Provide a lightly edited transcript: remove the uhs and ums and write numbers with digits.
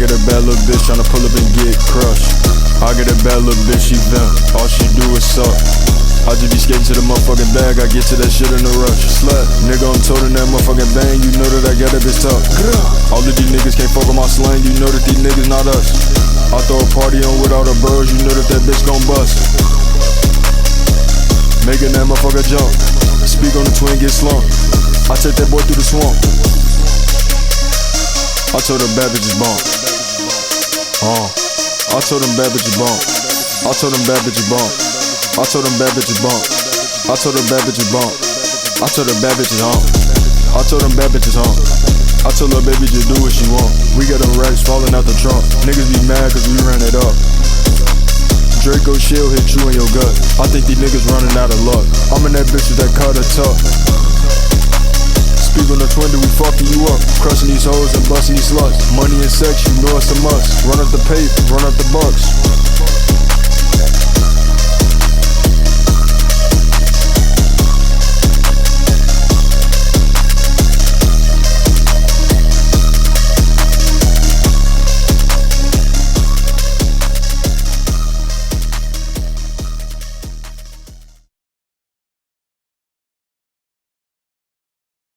get a bad little bitch tryna pull up and get crushed. I get a bad little bitch, she Vamp, all she do is suck. I just be skating to the motherfucking bag, I get to that shit in a rush. Slut, nigga, I'm toting that motherfucking bang, you know that I got that bitch tough. All of these niggas can't fuck with my slang, you know that these niggas not us. I throw a party on with all the bros, you know that that bitch gon' bust. Making that motherfucker jump, speak on the twin, get slumped. I take that boy through the swamp. I told them bad bitches bump. I told them bad bitches bump. I told them bad bitches bump. I told them bad bitches bump. I told them bad bitches bump. I told them bad bitches hump. I told them bad bitches hump. I told her baby just do what she want. We got them racks falling out the trunk. Niggas be mad cause we ran it up. Draco shield hit you in your gut. I think these niggas running out of luck. I'm in that bitch with that cutter tuck. Speak on the twin, we fucking you up. Crushing these hoes and busting these sluts. Money and sex, you know it's a must. Run up the paper, run up the bucks.